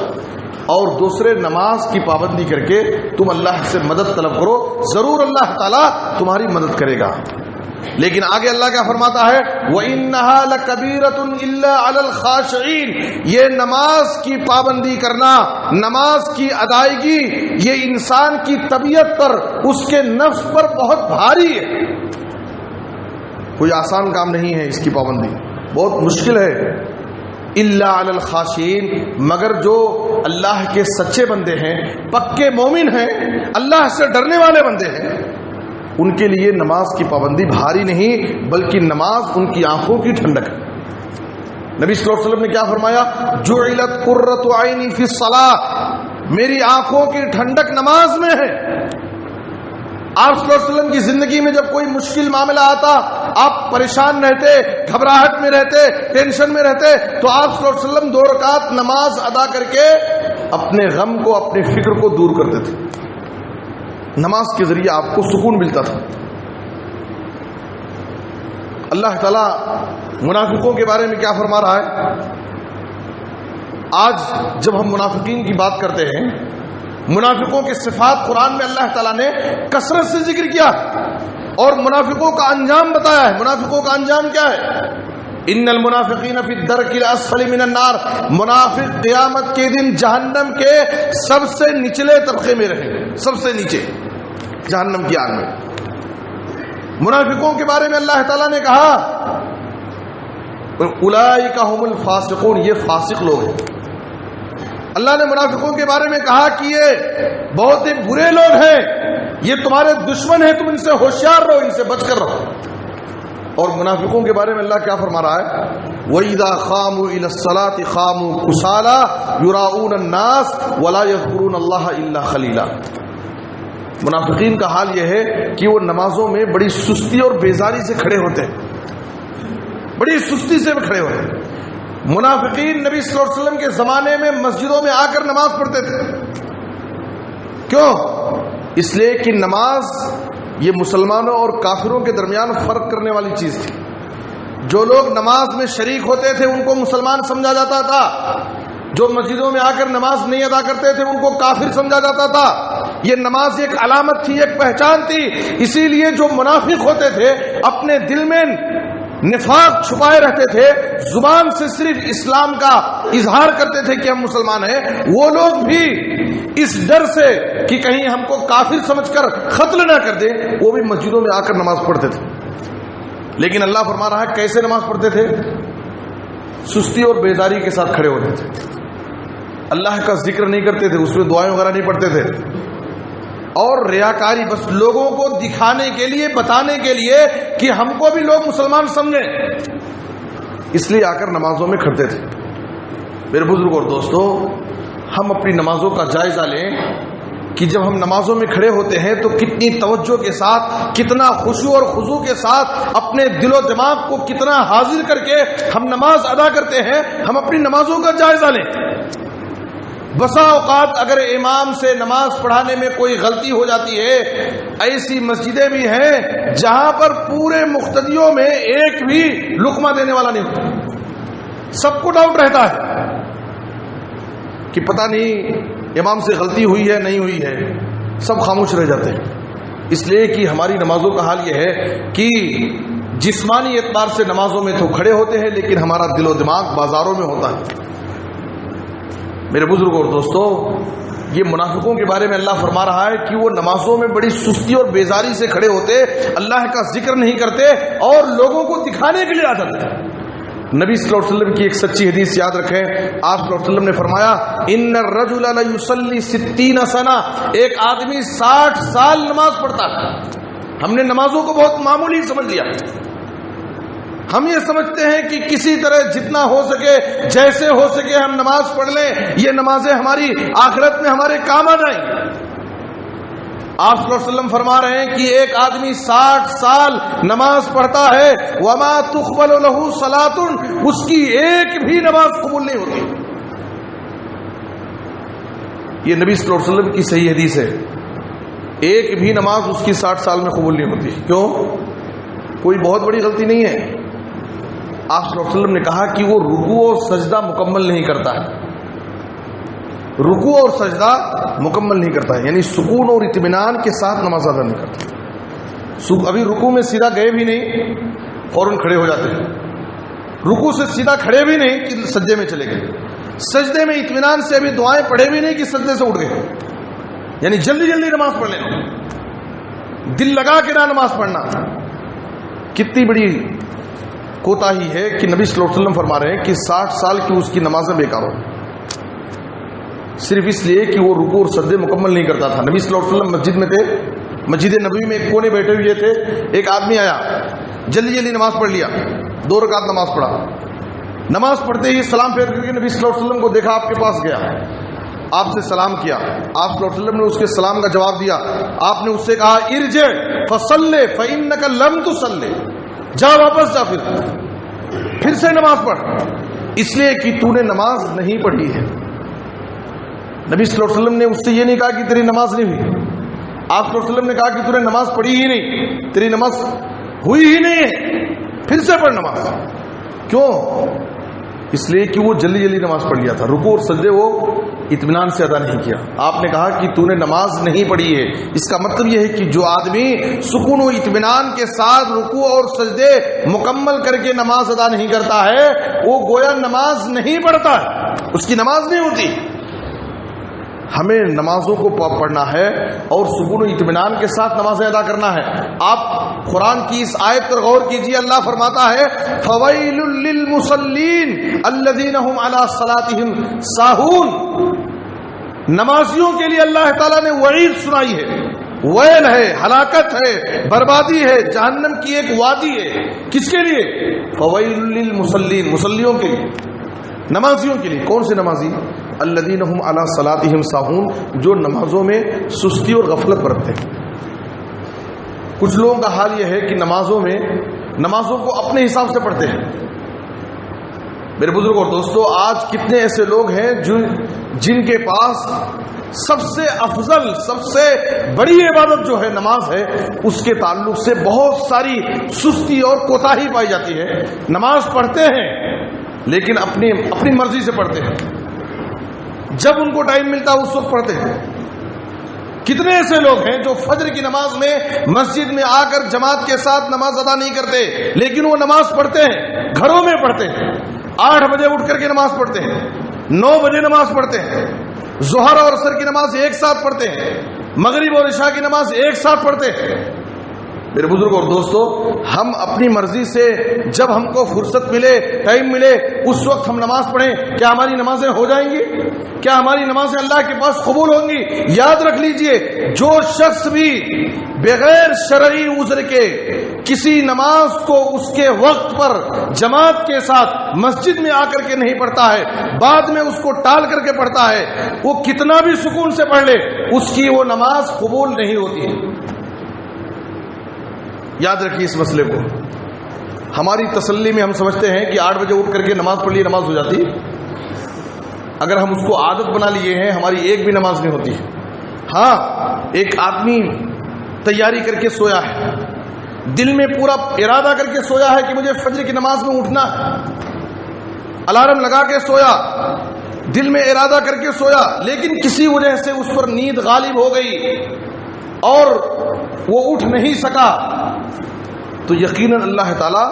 اور دوسرے نماز کی پابندی کر کے تم اللہ سے مدد طلب کرو، ضرور اللہ تعالیٰ تمہاری مدد کرے گا۔ لیکن آگے اللہ کیا فرماتا ہے؟ وَإِنَّهَا لَكَبِيرَةٌ إِلَّا عَلَى الْخَاشِعِينَ، یہ نماز کی پابندی کرنا، نماز کی ادائیگی، یہ انسان کی طبیعت پر، اس کے نفس پر بہت بھاری ہے، کوئی آسان کام نہیں ہے، اس کی پابندی بہت مشکل ہے۔ الا علی الخاشعین، مگر جو اللہ کے سچے بندے ہیں، پکے مومن ہیں، اللہ سے ڈرنے والے بندے ہیں، ان کے لیے نماز کی پابندی بھاری نہیں بلکہ نماز ان کی آنکھوں کی ٹھنڈک ہے۔ نبی صلی اللہ علیہ وسلم نے کیا فرمایا؟ جعلت قرۃ عینی فی الصلاۃ، میری آنکھوں کی ٹھنڈک نماز میں ہے۔ آپ صلی اللہ علیہ وسلم کی زندگی میں جب کوئی مشکل معاملہ آتا، آپ پریشان رہتے، گھبراہٹ میں رہتے، ٹینشن میں رہتے، تو آپ صلی اللہ علیہ وسلم 2 رکعت نماز ادا کر کے اپنے غم کو، اپنے فکر کو دور کرتے تھے۔ نماز کے ذریعے آپ کو سکون ملتا تھا۔ اللہ تعالیٰ منافقوں کے بارے میں کیا فرما رہا ہے؟ آج جب ہم منافقین کی بات کرتے ہیں، منافقوں کے صفات قرآن میں اللہ تعالیٰ نے کثرت سے ذکر کیا اور منافقوں کا انجام بتایا ہے۔ منافقوں کا انجام کیا ہے؟ ان المنافقین فی الدرک الاسفل من النار، منافق قیامت کے دن جہنم کے سب سے نچلے طبقے میں رہیں گے، سب سے نیچے جہنم کی آگ میں۔ منافقوں کے بارے میں اللہ تعالیٰ نے کہا اولئک هم الفاسقون، یہ فاسق لوگ ہیں۔ اللہ نے منافقوں کے بارے میں کہا کہ یہ بہت ہی برے لوگ ہیں، یہ تمہارے دشمن ہیں، تم ان سے ہوشیار رہو، ان سے بچ کر رہو۔ اور منافقوں کے بارے میں اللہ کیا فرما رہا ہے؟ وَإِذَا خَامُوا إِلَى الصَّلَاةِ خَامُوا كُسَالَىٰ يُرَاءُونَ النَّاسَ وَلَا يَذْكُرُونَ اللَّهَ إِلَّا خَلِيلًا، منافقین کا حال یہ ہے کہ وہ نمازوں میں بڑی سستی اور بیزاری سے کھڑے ہوتے ہیں، بڑی سستی سے کھڑے ہوتے ہیں۔ منافقین نبی صلی اللہ علیہ وسلم کے زمانے میں مسجدوں میں آ کر نماز پڑھتے تھے۔ کیوں؟ اس لیے کہ نماز یہ مسلمانوں اور کافروں کے درمیان فرق کرنے والی چیز تھی۔ جو لوگ نماز میں شریک ہوتے تھے ان کو مسلمان سمجھا جاتا تھا، جو مسجدوں میں آ کر نماز نہیں ادا کرتے تھے ان کو کافر سمجھا جاتا تھا۔ یہ نماز ایک علامت تھی، ایک پہچان تھی۔ اسی لیے جو منافق ہوتے تھے اپنے دل میں نفاق چھپائے رہتے تھے، زبان سے صرف اسلام کا اظہار کرتے تھے کہ ہم مسلمان ہیں، وہ لوگ بھی اس ڈر سے کہ کہیں ہم کو کافر سمجھ کر قتل نہ کر دیں، وہ بھی مسجدوں میں آ کر نماز پڑھتے تھے۔ لیکن اللہ فرما رہا ہے کیسے نماز پڑھتے تھے؟ سستی اور بیداری کے ساتھ کھڑے ہوتے تھے، اللہ کا ذکر نہیں کرتے تھے، اس میں دعائیں وغیرہ نہیں پڑھتے تھے، اور ریاکاری، بس لوگوں کو دکھانے کے لیے، بتانے کے لیے کہ ہم کو بھی لوگ مسلمان سمجھیں، اس لیے آ کر نمازوں میں کھڑتے تھے۔ میرے بزرگ اور دوستو، ہم اپنی نمازوں کا جائزہ لیں کہ جب ہم نمازوں میں کھڑے ہوتے ہیں تو کتنی توجہ کے ساتھ، کتنا خشوع اور خضوع کے ساتھ، اپنے دل و دماغ کو کتنا حاضر کر کے ہم نماز ادا کرتے ہیں۔ ہم اپنی نمازوں کا جائزہ لیں۔ بسا اوقات اگر امام سے نماز پڑھانے میں کوئی غلطی ہو جاتی ہے، ایسی مسجدیں بھی ہیں جہاں پر پورے مقتدیوں میں ایک بھی لقمہ دینے والا نہیں ہوتا، سب کو ڈاؤٹ رہتا ہے کہ پتہ نہیں امام سے غلطی ہوئی ہے نہیں ہوئی ہے، سب خاموش رہ جاتے ہیں۔ اس لیے کہ ہماری نمازوں کا حال یہ ہے کہ جسمانی اعتبار سے نمازوں میں تو کھڑے ہوتے ہیں لیکن ہمارا دل و دماغ بازاروں میں ہوتا ہے۔ میرے بزرگوں اور دوستو، یہ منافقوں کے بارے میں اللہ فرما رہا ہے کہ وہ نمازوں میں بڑی سستی اور بیزاری سے کھڑے ہوتے، اللہ کا ذکر نہیں کرتے اور لوگوں کو دکھانے کے لیے آ جاتے۔ نبی صلی اللہ علیہ وسلم کی ایک سچی حدیث یاد رکھیں، آپ صلی اللہ علیہ وسلم نے فرمایا ان الرجل لیصلی 60 سنہ، ایک آدمی 60 سال نماز پڑھتا ہے۔ ہم نے نمازوں کو بہت معمولی سمجھ لیا، ہم یہ سمجھتے ہیں کہ کسی طرح جتنا ہو سکے، جیسے ہو سکے ہم نماز پڑھ لیں، یہ نمازیں ہماری آخرت میں ہمارے کام آ جائیں۔ آپ صلی اللہ علیہ وسلم فرما رہے ہیں کہ ایک آدمی 60 سال نماز پڑھتا ہے، وما تقبل له صلاۃ، اس کی ایک بھی نماز قبول نہیں ہوتی۔ یہ نبی صلی اللہ علیہ وسلم کی صحیح حدیث ہے، ایک بھی نماز اس کی 60 سال میں قبول نہیں ہوتی۔ کیوں؟ کوئی بہت بڑی غلطی نہیں ہے۔ آپ صلی اللہ علیہ وسلم نے کہا کہ وہ رکوع اور سجدہ مکمل نہیں کرتا ہے، رکوع اور سجدہ مکمل نہیں کرتا ہے، یعنی سکون اور اطمینان کے ساتھ نماز ادا نہیں کرتا۔ ابھی رکوع میں سیدھا گئے بھی نہیں، فوراً کھڑے ہو جاتے ہیں، رکوع سے سیدھا کھڑے بھی نہیں کہ سجدے میں چلے گئے، سجدے میں اطمینان سے ابھی دعائیں پڑھے بھی نہیں کہ سجدے سے اٹھ گئے، یعنی جلدی جلدی نماز پڑھ لینا، دل لگا کے نہ نماز پڑھنا۔ کتنی بڑی کوتاہی ہے کہ نبی صلی اللہ علیہ وسلم فرما رہے ہیں کہ 60 سال کی اس کی نمازیں بیکار ہو، صرف اس لیے کہ وہ رکوع اور سجدے مکمل نہیں کرتا تھا۔ نبی صلی اللہ علیہ وسلم مسجد میں تھے، مسجد نبوی میں ایک کونے بیٹھے ہوئے تھے، ایک آدمی آیا، جلدی جلدی نماز پڑھ لیا، 2 رکعت نماز پڑھا، نماز پڑھتے ہی سلام پھیر کر کے نبی صلی اللہ علیہ وسلم کو دیکھا، آپ کے پاس گیا، آپ سے سلام کیا، آپ صلی اللہ علیہ وسلم نے اس کے سلام کا جواب دیا، آپ نے اس سے کہا ارجع فصلی فانک لم تصلی، جا واپس جا، پھر سے نماز پڑھ، اس لیے کہ تو نے نماز نہیں پڑھی ہے۔ نبی صلی اللہ علیہ وسلم نے اس سے یہ نہیں کہا کہ تیری نماز نہیں ہوئی، آپ صلی اللہ علیہ وسلم نے کہا کہ تو نے نماز پڑھی ہی نہیں، تیری نماز ہوئی ہی نہیں ہے، پھر سے پڑھ نماز۔ کیوں؟ اس لیے کہ وہ جلدی جلدی نماز پڑھ لیا تھا، رکوع اور سجدے وہ اطمینان سے ادا نہیں کیا۔ آپ نے کہا کہ تو نے نماز نہیں پڑھی ہے، اس کا مطلب یہ ہے کہ جو آدمی سکون و اطمینان کے ساتھ رکوع اور سجدے مکمل کر کے نماز ادا نہیں کرتا ہے، وہ گویا نماز نہیں پڑھتا ہے، اس کی نماز نہیں ہوتی۔ ہمیں نمازوں کو پڑھنا ہے اور سکون و اطمینان کے ساتھ نمازیں ادا کرنا ہے۔ آپ قرآن کی اس آیت پر غور کیجئے، اللہ فرماتا ہے فویل للمصلین الذین هم علی صلاتهم ساہون، نمازیوں کے لیے اللہ تعالیٰ نے وعید سنائی ہے، ویل ہے، ہلاکت ہے، بربادی ہے، جہنم کی ایک وادی ہے۔ کس کے لیے؟ فویل للمصلین، مصلیوں کے لیے، نمازیوں کے لیے۔ کون سے نمازی؟ الذین هم علی صلاتهم ساہون، جو نمازوں میں سستی اور غفلت برتتے ہیں۔ کچھ لوگوں کا حال یہ ہے کہ نمازوں کو اپنے حساب سے پڑھتے ہیں۔ میرے بزرگ اور دوستو، آج کتنے ایسے لوگ ہیں جن کے پاس سب سے افضل، سب سے بڑی عبادت جو ہے نماز ہے، اس کے تعلق سے بہت ساری سستی اور کوتاہی پائی جاتی ہے۔ نماز پڑھتے ہیں لیکن اپنی مرضی سے پڑھتے ہیں، جب ان کو ٹائم ملتا ہے اس وقت پڑھتے ہیں۔ کتنے ایسے لوگ ہیں جو فجر کی نماز میں مسجد میں آ کر جماعت کے ساتھ نماز ادا نہیں کرتے، لیکن وہ نماز پڑھتے ہیں، گھروں میں پڑھتے ہیں، 8 بجے اٹھ کر کے نماز پڑھتے ہیں، 9 بجے نماز پڑھتے ہیں، ظہر اور عصر کی نماز ایک ساتھ پڑھتے ہیں، مغرب اور عشاء کی نماز ایک ساتھ پڑھتے ہیں۔ میرے بزرگ اور دوستو، ہم اپنی مرضی سے جب ہم کو فرصت ملے، ٹائم ملے، اس وقت ہم نماز پڑھیں، کیا ہماری نمازیں ہو جائیں گی؟ کیا ہماری نمازیں اللہ کے پاس قبول ہوں گی؟ یاد رکھ لیجئے، جو شخص بھی بغیر شرعی عذر کے کسی نماز کو اس کے وقت پر جماعت کے ساتھ مسجد میں آ کر کے نہیں پڑھتا ہے، بعد میں اس کو ٹال کر کے پڑھتا ہے، وہ کتنا بھی سکون سے پڑھ لے، اس کی وہ نماز قبول نہیں ہوتی ہے۔ یاد رکھیے اس مسئلے کو۔ ہماری تسلی میں ہم سمجھتے ہیں کہ 8 بجے اٹھ کر کے نماز پڑھ لی، نماز ہو جاتی۔ اگر ہم اس کو عادت بنا لیے ہیں، ہماری ایک بھی نماز نہیں ہوتی۔ ہاں، ایک آدمی تیاری کر کے سویا ہے، دل میں پورا ارادہ کر کے سویا ہے کہ مجھے فجر کی نماز میں اٹھنا ہے، الارم لگا کے سویا، دل میں ارادہ کر کے سویا، لیکن کسی وجہ سے اس پر نیند غالب ہو گئی اور وہ اٹھ نہیں سکا، تو یقیناً اللہ تعالیٰ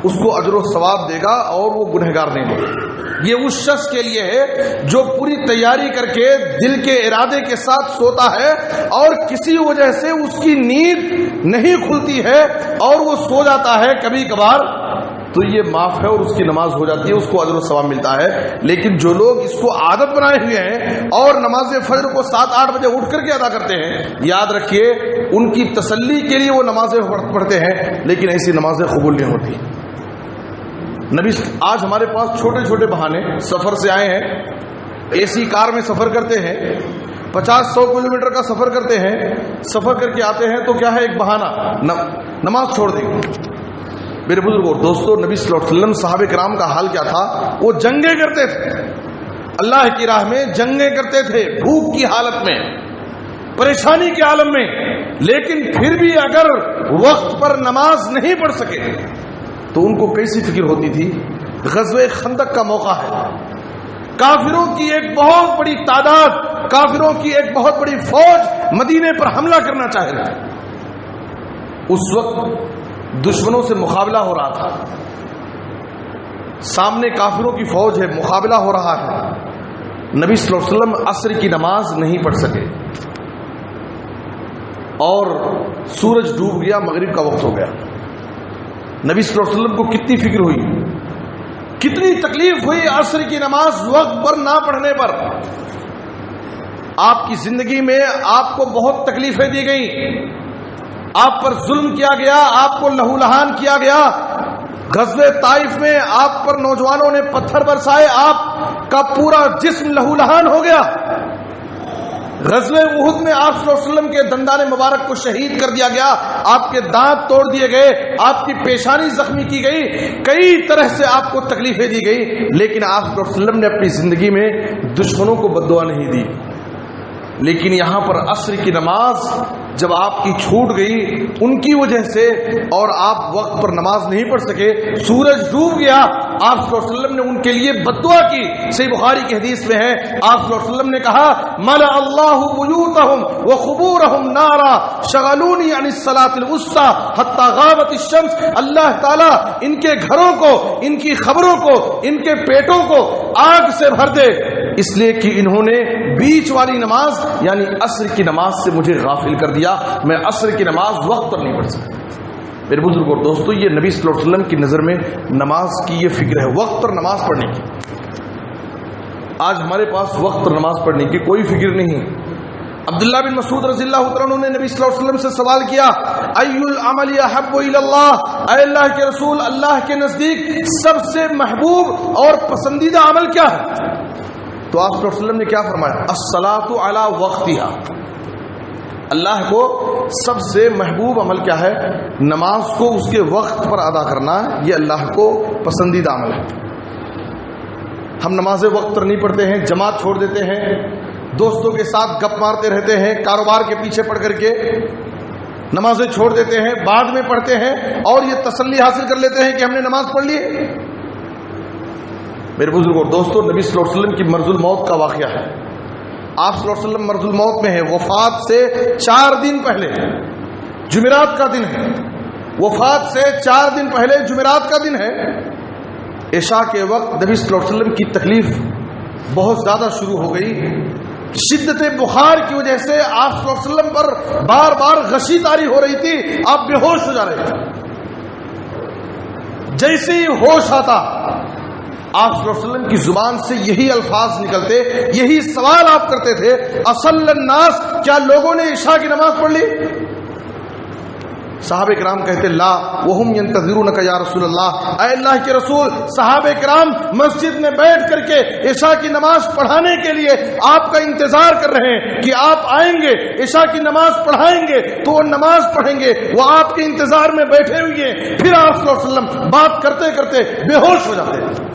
اس کو اجر و ثواب دے گا اور وہ گنہگار نہیں ہوگا۔ یہ اس شخص کے لیے ہے جو پوری تیاری کر کے دل کے ارادے کے ساتھ سوتا ہے اور کسی وجہ سے اس کی نیند نہیں کھلتی ہے اور وہ سو جاتا ہے کبھی کبھار، تو یہ معاف ہے اور اس کی نماز ہو جاتی ہے، اس کو اجر و ثواب ملتا ہے۔ لیکن جو لوگ اس کو عادت بنائے ہوئے ہیں اور نماز فجر کو 7-8 بجے اٹھ کر کے ادا کرتے ہیں، یاد رکھیے ان کی تسلی کے لیے وہ نمازیں پڑھتے ہیں، لیکن ایسی نمازیں قبول نہیں ہوتی۔ نبی آج ہمارے پاس چھوٹے چھوٹے بہانے، سفر سے آئے ہیں، اے سی کار میں سفر کرتے ہیں، 50-100 کلومیٹر کا سفر کرتے ہیں، سفر کر کے آتے ہیں تو کیا ہے، ایک بہانہ، نماز چھوڑ دیں گے۔ میرے بزرگوں اور دوستو، نبی صلی اللہ علیہ وسلم صحابہ کرام کا حال کیا تھا؟ وہ جنگیں کرتے تھے، اللہ کی راہ میں جنگیں کرتے تھے، بھوک کی حالت میں، پریشانی کے عالم میں، لیکن پھر بھی اگر وقت پر نماز نہیں پڑھ سکے تو ان کو کیسی فکر ہوتی تھی؟ غزوہ خندق کا موقع ہے، کافروں کی ایک بہت بڑی تعداد، کافروں کی ایک بہت بڑی فوج مدینے پر حملہ کرنا چاہ رہے تھے۔ اس وقت دشمنوں سے مقابلہ ہو رہا تھا، سامنے کافروں کی فوج ہے، مقابلہ ہو رہا ہے۔ نبی صلی اللہ علیہ وسلم عصر کی نماز نہیں پڑھ سکے اور سورج ڈوب گیا، مغرب کا وقت ہو گیا۔ نبی صلی اللہ علیہ وسلم کو کتنی فکر ہوئی، کتنی تکلیف ہوئی عصر کی نماز وقت پر نہ پڑھنے پر۔ آپ کی زندگی میں آپ کو بہت تکلیفیں دی گئیں، آپ پر ظلم کیا گیا، آپ کو لہو لہان کیا گیا۔ غزوہ طائف میں آپ پر نوجوانوں نے پتھر برسائے، آپ کا پورا جسم لہو لہان ہو گیا۔ غزوہ احد میں آپ صلی اللہ علیہ وسلم کے دندان مبارک کو شہید کر دیا گیا، آپ کے دانت توڑ دیے گئے، آپ کی پیشانی زخمی کی گئی، کئی طرح سے آپ کو تکلیفیں دی گئی، لیکن آپ صلی اللہ علیہ وسلم نے اپنی زندگی میں دشمنوں کو بد دعا نہیں دی۔ لیکن یہاں پر عصر کی نماز جب آپ کی چھوٹ گئی ان کی وجہ سے اور آپ وقت پر نماز نہیں پڑھ سکے، سورج ڈوب گیا، آپ صلی اللہ علیہ وسلم نے ان کے لیے بد دعا کی۔ صحیح بخاری کی حدیث میں ہے، آپ صلی اللہ علیہ وسلم نے کہا، ملأ اللہ بیوتہم وقبورہم نارا شغلونی عن الصلاۃ الوسطی حتی غابت الشمس۔ اللہ تعالیٰ ان کے گھروں کو، ان کی خبروں کو، ان کے پیٹوں کو آگ سے بھر دے، اس لیے کہ انہوں نے بیچ والی نماز یعنی عصر کی نماز سے مجھے غافل کر دیا، میں عصر کی نماز وقت پر نہیں پڑھ سکتا۔ میرے بزرگ اور دوستو، یہ نبی صلی اللہ علیہ وسلم کی نظر میں نماز کی یہ فکر ہے، وقت پر نماز پڑھنے کی۔ آج ہمارے پاس وقت پر نماز پڑھنے کی کوئی فکر نہیں۔ عبداللہ بن مسعود رضی اللہ تعالیٰ عنہ نے نبی صلی اللہ علیہ وسلم سے سوال کیا، ای العمل احب الی اللہ، اے اللہ کے رسول، اللہ کے نزدیک سب سے محبوب اور پسندیدہ عمل کیا ہے؟ تو آپ صلی اللہ علیہ وسلم نے کیا فرمایا؟ الصلاۃ علی وقتہا، اللہ کو سب سے محبوب عمل کیا ہے؟ نماز کو اس کے وقت پر ادا کرنا، یہ اللہ کو پسندیدہ عمل ہے۔ ہم نمازیں وقت پر نہیں پڑھتے ہیں، جماعت چھوڑ دیتے ہیں، دوستوں کے ساتھ گپ مارتے رہتے ہیں، کاروبار کے پیچھے پڑ کر کے نمازیں چھوڑ دیتے ہیں، بعد میں پڑھتے ہیں اور یہ تسلی حاصل کر لیتے ہیں کہ ہم نے نماز پڑھ لی۔ میرے بزرگوں اور دوستوں، نبی صلی اللہ علیہ وسلم کی مرض الموت کا واقعہ ہے۔ آپ صلی اللہ علیہ وسلم مرض الموت میں ہے، وفات سے 4 دن پہلے، جمعرات کا دن ہے، وفات سے 4 دن پہلے جمعرات کا دن ہے۔ عشاء کے وقت نبی صلی اللہ علیہ وسلم کی تکلیف بہت زیادہ شروع ہو گئی، شدت بخار کی وجہ سے آپ صلی اللہ علیہ وسلم پر بار بار غشی طاری ہو رہی تھی، آپ بے ہوش ہو جا رہے تھے۔ جیسے ہی ہوش آتا آپ صلی اللہ علیہ وسلم کی زبان سے یہی الفاظ نکلتے، یہی سوال آپ کرتے تھے، اصل الناس، کیا لوگوں نے عشاء کی نماز پڑھ لی؟ صحابہ کرام کہتے لا وہم ینتظرونک یا رسول اللہ، اے اللہ کے رسول، صحابہ کرام مسجد میں بیٹھ کر کے عشاء کی نماز پڑھانے کے لیے آپ کا انتظار کر رہے ہیں کہ آپ آئیں گے، عشاء کی نماز پڑھائیں گے تو وہ نماز پڑھیں گے، وہ آپ کے انتظار میں بیٹھے ہوئے ہیں۔ پھر آپ صلی اللہ علیہ وسلم بات کرتے کرتے بے ہوش ہو جاتے ہیں۔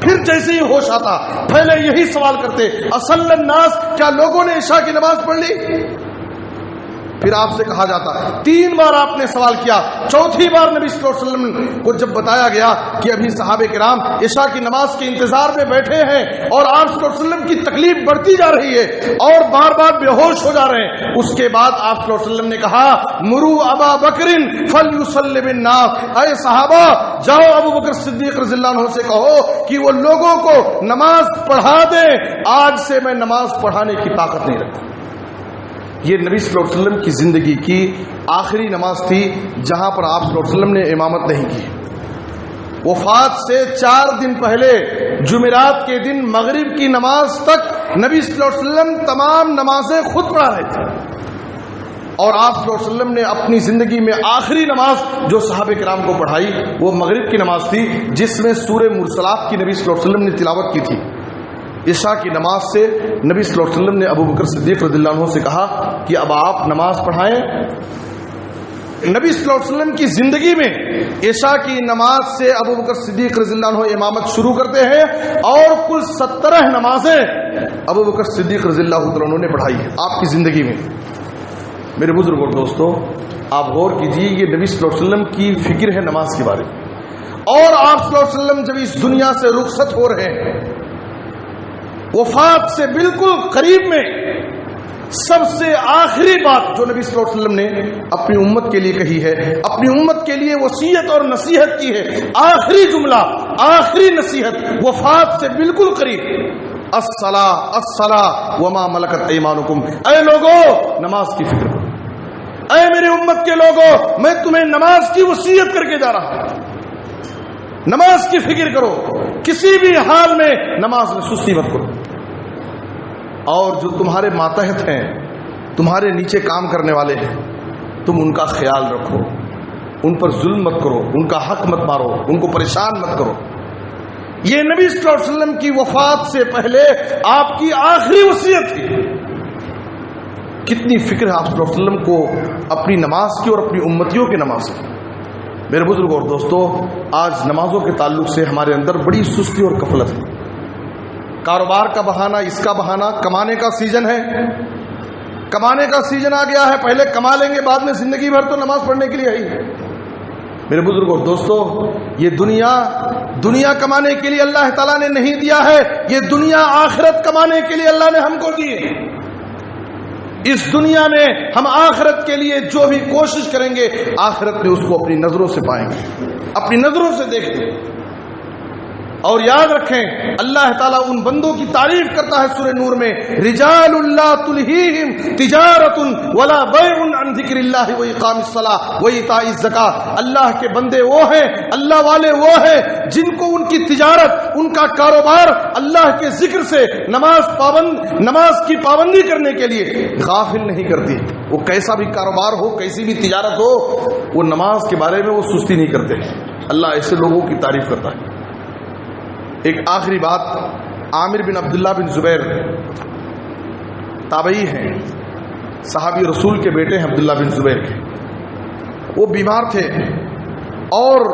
پھر جیسے ہی ہوش آتا پہلے یہی سوال کرتے، اصل الناس، کیا لوگوں نے عشاء کی نماز پڑھ لی؟ پھر آپ سے کہا جاتا ہے 3 بار آپ نے سوال کیا، چوتھی بار نبی صلی اللہ علیہ وسلم کو جب بتایا گیا کہ ابھی صحابہ کرام عشاء کی نماز کے انتظار میں بیٹھے ہیں اور آپ صلی اللہ علیہ وسلم کی تکلیف بڑھتی جا رہی ہے اور بار بار بے ہوش ہو جا رہے ہیں، اس کے بعد آپ صلی اللہ علیہ وسلم نے کہا مرو ابا بکر فلیصلی بالناس، اے صحابہ جاؤ ابو بکر صدیق رضی اللہ عنہ سے کہو کہ وہ لوگوں کو نماز پڑھا دیں، آج سے میں نماز پڑھانے کی طاقت نہیں رکھتا۔ یہ نبی صلی اللہ علیہ وسلم کی زندگی کی آخری نماز تھی جہاں پر آپ صلی اللہ علیہ وسلم نے امامت نہیں کی۔ وفات سے 4 دن پہلے جمعرات کے دن مغرب کی نماز تک نبی صلی اللہ علیہ وسلم تمام نمازیں خود پڑھا رہے تھے، اور آپ صلی اللہ علیہ وسلم نے اپنی زندگی میں آخری نماز جو صحابہ کرام کو پڑھائی وہ مغرب کی نماز تھی، جس میں سورہ مرسلات کی نبی صلی اللہ علیہ وسلم نے تلاوت کی تھی۔ عشاء کی نماز سے نبی صلی اللہ علیہ وسلم نے ابو بکر صدیق رضی اللہ عنہ سے کہا کہ اب آپ نماز پڑھائیں۔ نبی صلی اللہ علیہ وسلم کی زندگی میں عشاء کی نماز سے ابو بکر صدیق رضی اللہ عنہ امامت شروع کرتے ہیں، اور کل 17 نمازیں ابو بکر صدیق رضی اللہ عنہ نے پڑھائی ہیں آپ کی زندگی میں۔ میرے بزرگ اور دوستو، آپ غور کیجئے، یہ نبی صلی اللہ علیہ وسلم کی فکر ہے نماز کے بارے میں، اور آپ صلی اللہ علیہ وسلم جب اس دنیا سے رخصت ہو رہے ہیں، وفات سے بالکل قریب میں سب سے آخری بات جو نبی صلی اللہ علیہ وسلم نے اپنی امت کے لیے کہی ہے، اپنی امت کے لیے وصیت اور نصیحت کی ہے، آخری جملہ، آخری نصیحت وفات سے بالکل قریب، الصلاۃ الصلاۃ وما ملکت ایمانکم، اے لوگوں نماز کی فکر کرو، اے میری امت کے لوگوں میں تمہیں نماز کی وصیت کر کے جا رہا ہوں، نماز کی فکر کرو، کسی بھی حال میں نماز میں سستی مت کرو، اور جو تمہارے ماتحت ہیں، تمہارے نیچے کام کرنے والے ہیں، تم ان کا خیال رکھو، ان پر ظلم مت کرو، ان کا حق مت مارو، ان کو پریشان مت کرو۔ یہ نبی صلی اللہ علیہ وسلم کی وفات سے پہلے آپ کی آخری وصیت تھی۔ کتنی فکر ہے آپ صلی اللہ علیہ وسلم کو اپنی نماز کی اور اپنی امتیوں کی نماز کی۔ میرے بزرگ اور دوستو، آج نمازوں کے تعلق سے ہمارے اندر بڑی سستی اور غفلت ہے۔ کاروبار کا بہانہ، اس کا بہانہ، کمانے کا سیزن ہے، کمانے کا سیزن آ گیا ہے، پہلے کما لیں گے بعد میں زندگی بھر تو نماز پڑھنے کے لیے ہے۔ میرے بزرگ اور دوستو، یہ دنیا کمانے کے لیے اللہ تعالیٰ نے نہیں دیا ہے، یہ دنیا آخرت کمانے کے لیے اللہ نے ہم کو دی ہے۔ اس دنیا میں ہم آخرت کے لیے جو بھی کوشش کریں گے، آخرت میں اس کو اپنی نظروں سے پائیں گے، اپنی نظروں سے دیکھیں گے۔ اور یاد رکھیں، اللہ تعالیٰ ان بندوں کی تعریف کرتا ہے سورہ نور میں، رجال لا تلہیہم تجارت ولا بیع عن ذکر اللہ واقام الصلاۃ وایتاء الزکاۃ۔ اللہ کے بندے وہ ہیں، اللہ والے وہ ہیں جن کو ان کی تجارت، ان کا کاروبار اللہ کے ذکر سے، نماز کی پابندی کرنے کے لیے غافل نہیں کرتی۔ وہ کیسا بھی کاروبار ہو، کیسی بھی تجارت ہو، وہ نماز کے بارے میں وہ سستی نہیں کرتے۔ اللہ ایسے لوگوں کی تعریف کرتا ہے۔ ایک آخری بات، عامر بن عبداللہ بن زبیر تابعی ہیں، صحابی رسول کے بیٹے ہیں عبداللہ بن زبیر کے۔ وہ بیمار تھے اور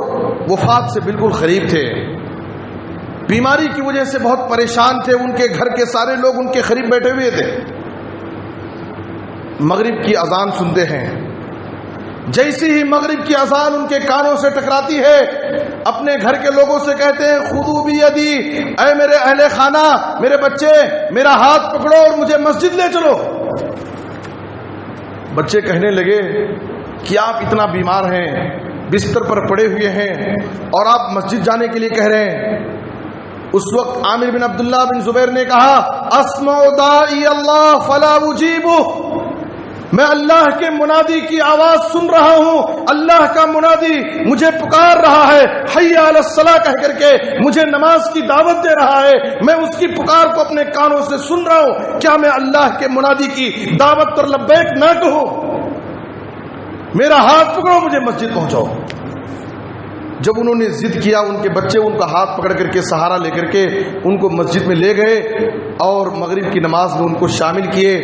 وفات سے بالکل قریب تھے، بیماری کی وجہ سے بہت پریشان تھے، ان کے گھر کے سارے لوگ ان کے قریب بیٹھے ہوئے تھے۔ مغرب کی اذان سنتے ہیں، جیسی ہی مغرب کی اذان ان کے کانوں سے ٹکراتی ہے، اپنے گھر کے لوگوں سے کہتے ہیں خذو بیدی، اے میرے اہل خانہ، میرے بچے، میرا ہاتھ پکڑو اور مجھے مسجد لے چلو۔ بچے کہنے لگے کہ آپ اتنا بیمار ہیں، بستر پر پڑے ہوئے ہیں اور آپ مسجد جانے کے لیے کہہ رہے ہیں۔ اس وقت عامر بن عبداللہ بن زبیر نے کہا اسمع داعی اللہ فلا اجیبہ، میں اللہ کے منادی کی آواز سن رہا ہوں، اللہ کا منادی مجھے پکار رہا ہے، حی علی الصلاۃ کہہ کر کے مجھے نماز کی دعوت دے رہا ہے، میں اس کی پکار کو اپنے کانوں سے سن رہا ہوں، کیا میں اللہ کے منادی کی دعوت پر لبیک نہ کہوں؟ میرا ہاتھ پکڑو، مجھے مسجد پہنچاؤ۔ جب انہوں نے ضد کیا، ان کے بچے ان کا ہاتھ پکڑ کر کے سہارا لے کر کے ان کو مسجد میں لے گئے اور مغرب کی نماز میں ان کو شامل کیے۔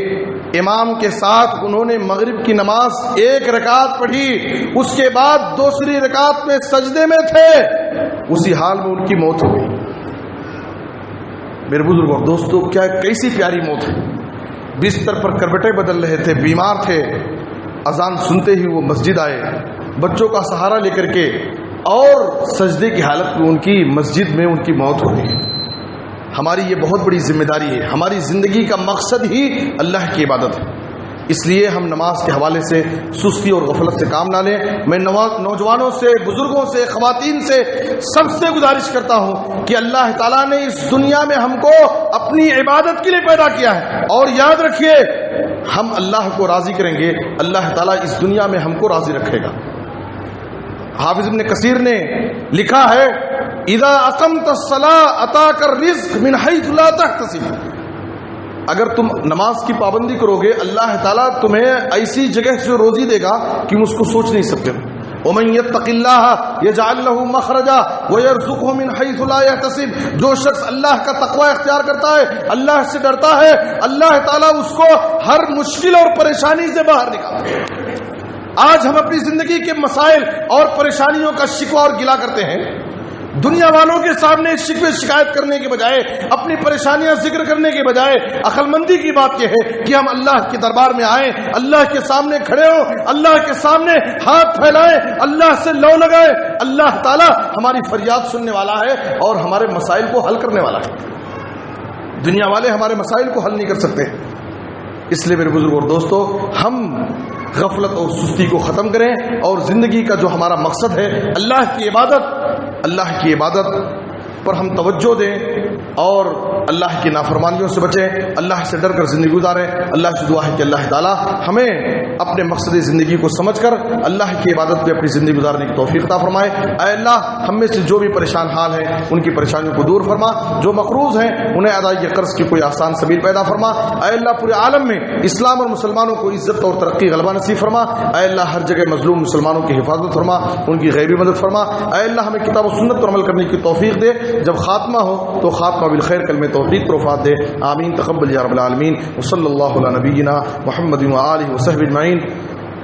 امام کے ساتھ انہوں نے مغرب کی نماز 1 رکعت پڑھی، اس کے بعد دوسری رکعت میں سجدے میں تھے، اسی حال میں ان کی موت ہو گئی۔ میرے بزرگ اور دوستو، کیا کیسی پیاری موت ہے، بستر پر کربٹیں بدل رہے تھے، بیمار تھے، اذان سنتے ہی وہ مسجد آئے، بچوں کا سہارا لے کر کے، اور سجدے کی حالت میں ان کی مسجد میں ان کی موت ہو گئی۔ ہماری یہ بہت بڑی ذمہ داری ہے، ہماری زندگی کا مقصد ہی اللہ کی عبادت ہے، اس لیے ہم نماز کے حوالے سے سستی اور غفلت سے کام نہ لیں۔ میں نوجوانوں سے، بزرگوں سے، خواتین سے، سب سے گزارش کرتا ہوں کہ اللہ تعالیٰ نے اس دنیا میں ہم کو اپنی عبادت کے لیے پیدا کیا ہے، اور یاد رکھیے ہم اللہ کو راضی کریں گے، اللہ تعالیٰ اس دنیا میں ہم کو راضی رکھے گا۔ حافظ ابن کثیر نے لکھا ہے اذا اقمت الصلاة اتاك الرزق من حيث لا تحتسب، اگر تم نماز کی پابندی کرو گے اللہ تعالیٰ تمہیں ایسی جگہ سے روزی دے گا کہ تم اس کو سوچ نہیں سکتے۔ ومن يتق الله يجعل له مخرجا ويرزقه من حيث لا يحتسب، جو شخص اللہ کا تقوی اختیار کرتا ہے، اللہ سے ڈرتا ہے، اللہ تعالیٰ اس کو ہر مشکل اور پریشانی سے باہر نکالتا ہے۔ آج ہم اپنی زندگی کے مسائل اور پریشانیوں کا شکوہ اور گلہ کرتے ہیں، دنیا والوں کے سامنے شکوے شکایت کرنے کے بجائے، اپنی پریشانیاں ذکر کرنے کے بجائے، عقل مندی کی بات یہ ہے کہ ہم اللہ کے دربار میں آئیں، اللہ کے سامنے کھڑے ہوں، اللہ کے سامنے ہاتھ پھیلائیں، اللہ سے لو لگائیں۔ اللہ تعالیٰ ہماری فریاد سننے والا ہے اور ہمارے مسائل کو حل کرنے والا ہے۔ دنیا والے ہمارے مسائل کو حل نہیں کر سکتے۔ اس لیے میرے بزرگ اور دوستو، ہم غفلت اور سستی کو ختم کریں، اور زندگی کا جو ہمارا مقصد ہے اللہ کی عبادت پر ہم توجہ دیں، اور اللہ کی نافرمانیوں سے بچیں، اللہ سے ڈر کر زندگی گزاریں۔ اللہ سے دعا ہے کہ اللہ تعالیٰ ہمیں اپنے مقصد زندگی کو سمجھ کر اللہ کی عبادت پہ اپنی زندگی گزارنے کی توفیق عطا فرمائے۔ اے اللہ ہم میں سے جو بھی پریشان حال ہیں ان کی پریشانیوں کو دور فرما، جو مقروض ہیں انہیں ادائیگی قرض کی کوئی آسان سبیل پیدا فرما۔ اے اللہ پورے عالم میں اسلام اور مسلمانوں کو عزت اور ترقی غلبہ نصیب فرما۔ اے اللہ ہر جگہ مظلوم مسلمانوں کی حفاظت فرما، ان کی غیبی مدد فرما۔ اے اللہ ہمیں کتاب و سنت پر عمل کرنے کی توفیق دے، جب خاتمہ ہو تو خاتمہ بالخیر کلمہ توحید پر وفات دے۔ آمین تقبل یا رب العالمین۔ وصلی اللہ علی نبینا محمد و آلہ وصحبہ اجمعین۔